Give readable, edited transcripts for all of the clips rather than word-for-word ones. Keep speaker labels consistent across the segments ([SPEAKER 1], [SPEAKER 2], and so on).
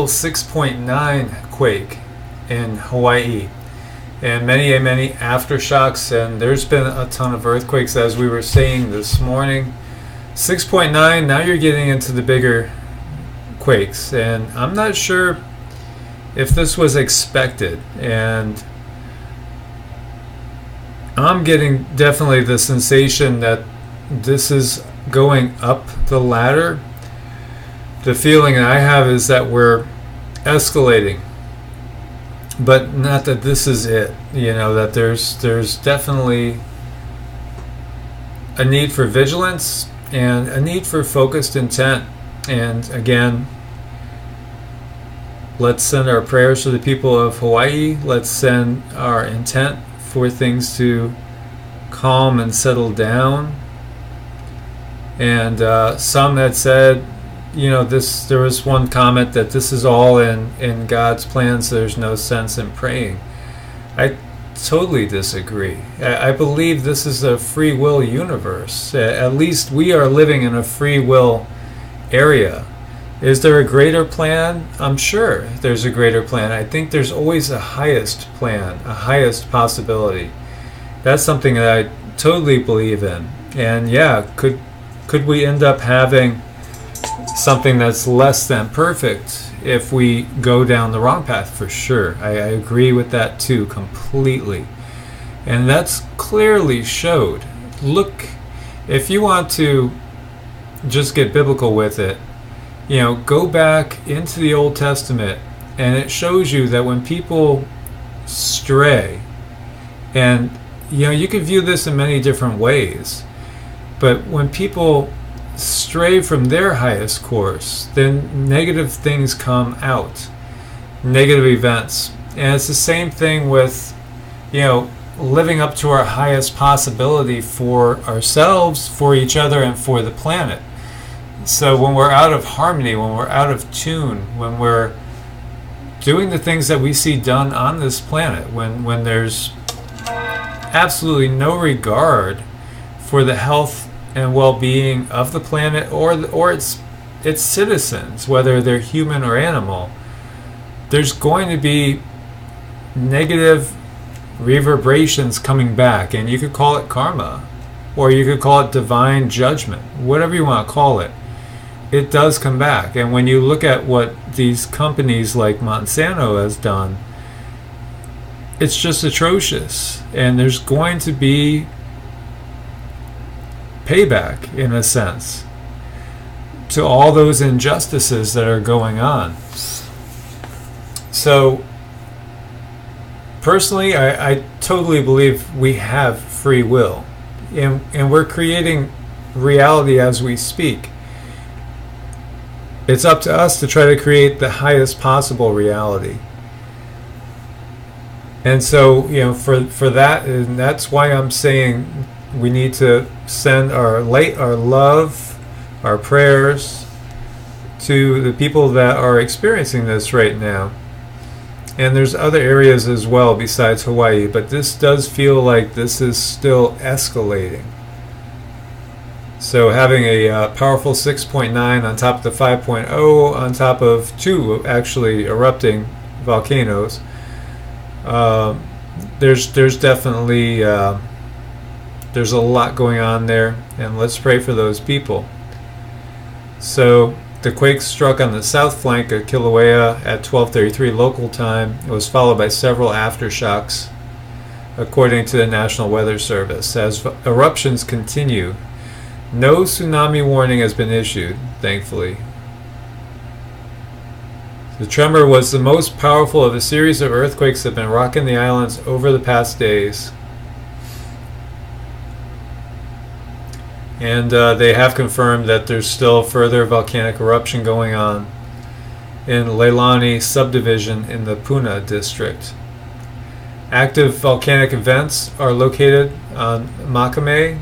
[SPEAKER 1] 6.9 quake in Hawaii, and many aftershocks, and there's been a ton of earthquakes, as we were saying this morning. 6.9, now you're getting into the bigger quakes, and I'm not sure if this was expected, and I'm getting definitely the sensation that this is going up the ladder. The feeling I have is that we're escalating, but not that this is it. That there's definitely a need for vigilance and a need for focused intent. And again, let's send our prayers to the people of Hawaii. Let's send our intent for things to calm and settle down. And some had said, there was one comment that this is all in God's plans. There's no sense in praying. I totally disagree. I believe this is a free will universe. At least we are living in a free will area. Is there a greater plan? I'm sure there's a greater plan. I think there's always a highest plan, a highest possibility. That's something that I totally believe in. And yeah, could we end up having something that's less than perfect if we go down the wrong path? For sure. I agree with that too, completely. And that's clearly showed. Look, if you want to just get biblical with it, go back into the Old Testament, and it shows you that when people stray, and you can view this in many different ways, but when people stray from their highest course, then negative things come out, negative events. And it's the same thing with living up to our highest possibility for ourselves, for each other, and for the planet. So when we're out of harmony, when we're out of tune, when we're doing the things that we see done on this planet, when there's absolutely no regard for the health and well-being of the planet or its citizens, whether they're human or animal, there's going to be negative reverberations coming back. And you could call it karma, or you could call it divine judgment, whatever you want to call it. It does come back. And when you look at what these companies like Monsanto has done, it's just atrocious. And there's going to be payback, in a sense, to all those injustices that are going on. So personally, I totally believe we have free will, and we're creating reality as we speak. It's up to us to try to create the highest possible reality. And so, for that, and that's why I'm saying we need to send our love, our prayers to the people that are experiencing this right now. And there's other areas as well besides Hawaii, but this does feel like this is still escalating. So having a powerful 6.9 on top of the 5.0, on top of two actually erupting volcanoes, there's definitely there's a lot going on there, and let's pray for those people. So the quake struck on the south flank of Kilauea at 12:33 local time. It was followed by several aftershocks, according to the National Weather Service. As eruptions continue, no tsunami warning has been issued, thankfully. The tremor was the most powerful of a series of earthquakes that have been rocking the islands over the past days. And they have confirmed that there's still further volcanic eruption going on in Leilani subdivision in the Puna district. Active volcanic vents are located on Makame,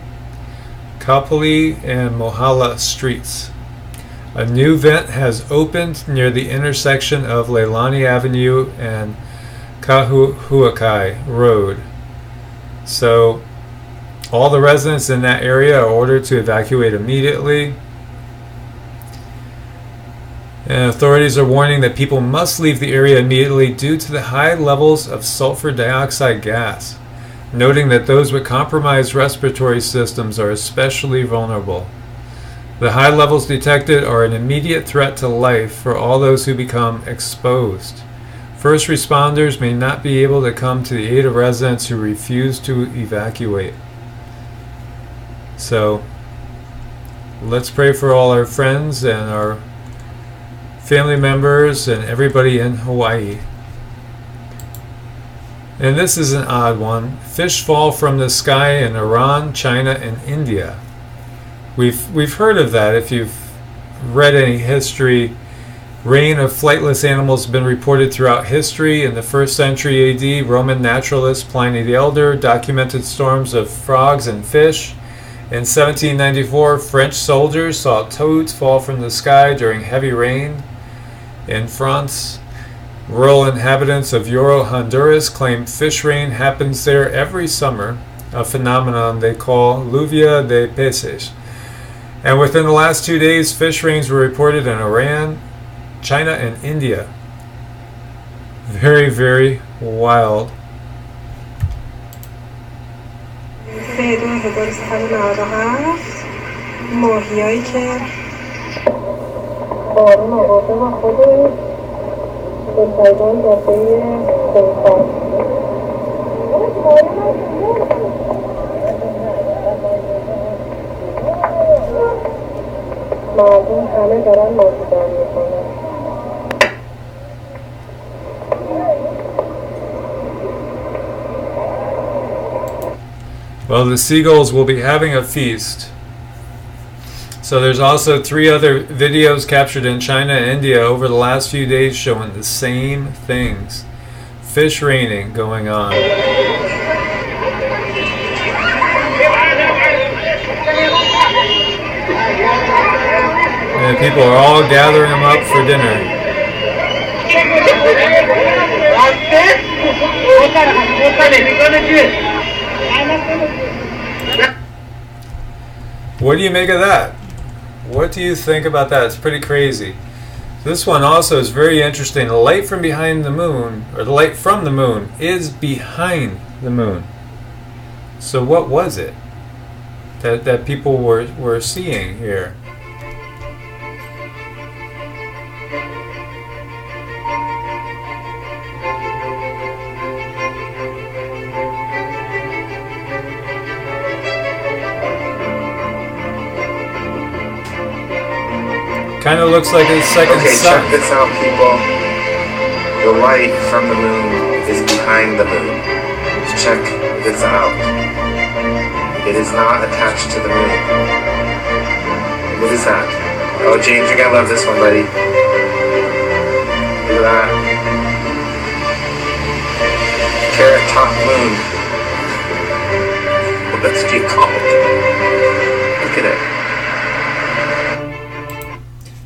[SPEAKER 1] Kapoli, and Mohala streets. A new vent has opened near the intersection of Leilani Avenue and Kahuhuakai Road. So all the residents in that area are ordered to evacuate immediately. And authorities are warning that people must leave the area immediately due to the high levels of sulfur dioxide gas, noting that those with compromised respiratory systems are especially vulnerable. The high levels detected are an immediate threat to life for all those who become exposed. First responders may not be able to come to the aid of residents who refuse to evacuate. So, let's pray for all our friends and our family members and everybody in Hawaii. And this is an odd one. Fish fall from the sky in Iran, China, and India. We've heard of that. If you've read any history, rain of flightless animals has been reported throughout history. In the 1st century AD, Roman naturalist Pliny the Elder documented storms of frogs and fish. In 1794, French soldiers saw toads fall from the sky during heavy rain. In France, rural inhabitants of Yoro, Honduras claim fish rain happens there every summer, a phenomenon they call lluvia de peces. And within the last 2 days, fish rains were reported in Iran, China, and India. Very, very wild.
[SPEAKER 2] بارون آورده با خودش به سایگان جاده خونخواه مردم همه دارن ناجیدن میکنن.
[SPEAKER 1] Well, the seagulls will be having a feast. So there's also 3 other videos captured in China and India over the last few days showing the same things. Fish raining going on. And people are all gathering them up for dinner. What do you make of that? What do you think about that? It's pretty crazy. This one also is very interesting. The light from behind the moon, or the light from the moon, is behind the moon. So what was it that people were seeing here? Kind of looks like a second sun.
[SPEAKER 3] Check this out, people. The light from the moon is behind the moon. Check this out. It is not attached to the moon. What is that? Oh, James, you're gonna love this one, buddy. Look at that. Carrot top moon. What else do you call it? Look at it.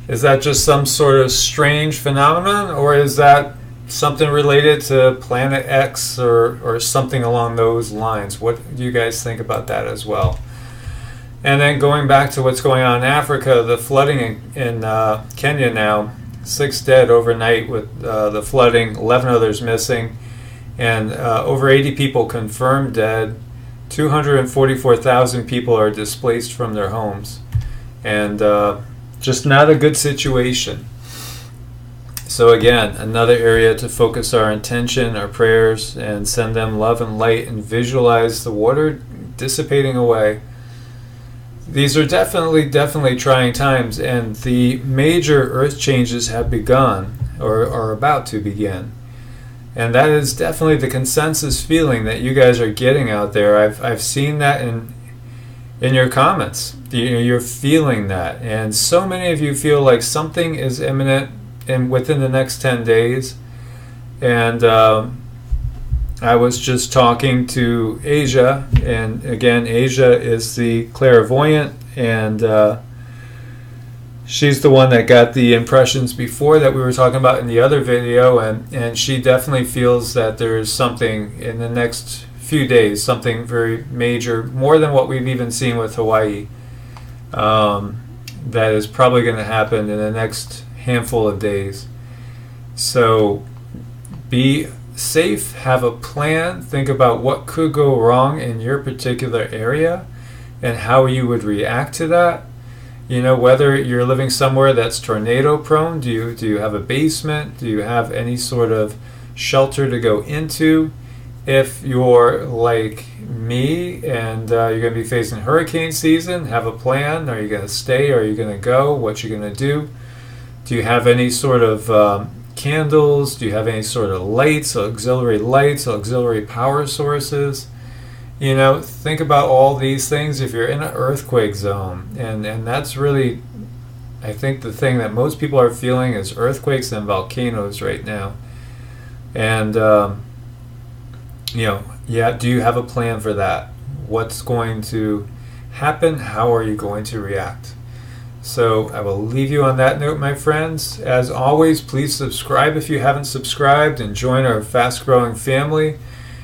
[SPEAKER 1] Is that just some sort of strange phenomenon, or is that something related to Planet X or something along those lines? What do you guys think about that as well? And then going back to what's going on in Africa, the flooding in Kenya now, 6 dead overnight with the flooding, 11 others missing, and over 80 people confirmed dead. 244,000 people are displaced from their homes. And just not a good situation. So again, another area to focus our intention, our prayers, and send them love and light and visualize the water dissipating away. These are definitely trying times, and the major earth changes have begun or are about to begin. And that is definitely the consensus feeling that you guys are getting out there. I've seen that in your comments. You're feeling that, and so many of you feel like something is imminent within the next 10 days. And I was just talking to Asia, and again, Asia is the clairvoyant, and she's the one that got the impressions before that we were talking about in the other video, and she definitely feels that there's something in the next few days, something very major, more than what we've even seen with Hawaii, that is probably going to happen in the next handful of days. So be safe, have a plan, think about what could go wrong in your particular area and how you would react to that. You know, whether you're living somewhere that's tornado prone, do you have a basement? Do you have any sort of shelter to go into? If you're like me and you're going to be facing hurricane season, have a plan. Are you going to stay? Are you going to go? What you going to do? Do you have any sort of candles? Do you have any sort of lights, auxiliary power sources? You know, think about all these things if you're in an earthquake zone. And that's really, I think, the thing that most people are feeling is earthquakes and volcanoes right now. And, you know, yeah, do you have a plan for that? What's going to happen? How are you going to react? So I will leave you on that note, my friends. As always, please subscribe if you haven't subscribed and join our fast-growing family.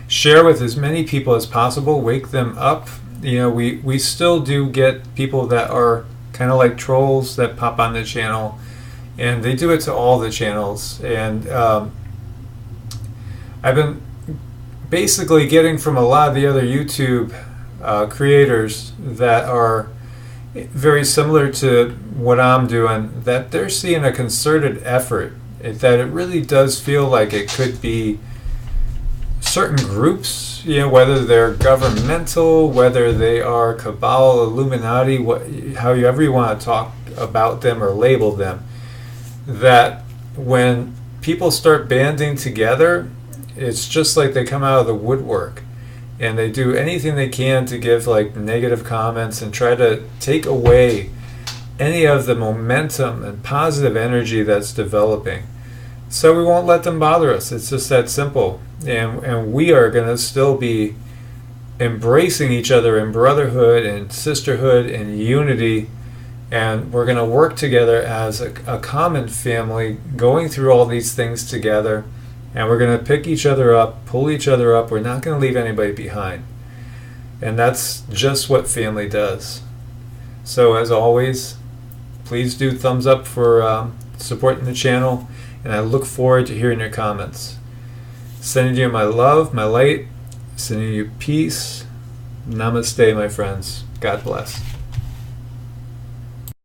[SPEAKER 1] Share with as many people as possible. Wake them up. You know, we still do get people that are kind of like trolls that pop on the channel, and they do it to all the channels. And I've been basically getting from a lot of the other YouTube creators that are very similar to what I'm doing, that they're seeing a concerted effort, that it really does feel like it could be certain groups, you know, whether they're governmental, whether they are cabal, Illuminati, however you want to talk about them or label them, that when people start banding together, it's just like they come out of the woodwork and they do anything they can to give like negative comments and try to take away any of the momentum and positive energy that's developing. So we won't let them bother us. It's just that simple. And we are going to still be embracing each other in brotherhood and sisterhood and unity. And we're going to work together as a common family, going through all these things together. And we're going to pick each other up, pull each other up. We're not going to leave anybody behind. And that's just what family does. So as always, please do thumbs up for supporting the channel. And I look forward to hearing your comments. Sending you my love, my light, sending you peace. Namaste, my friends. God bless.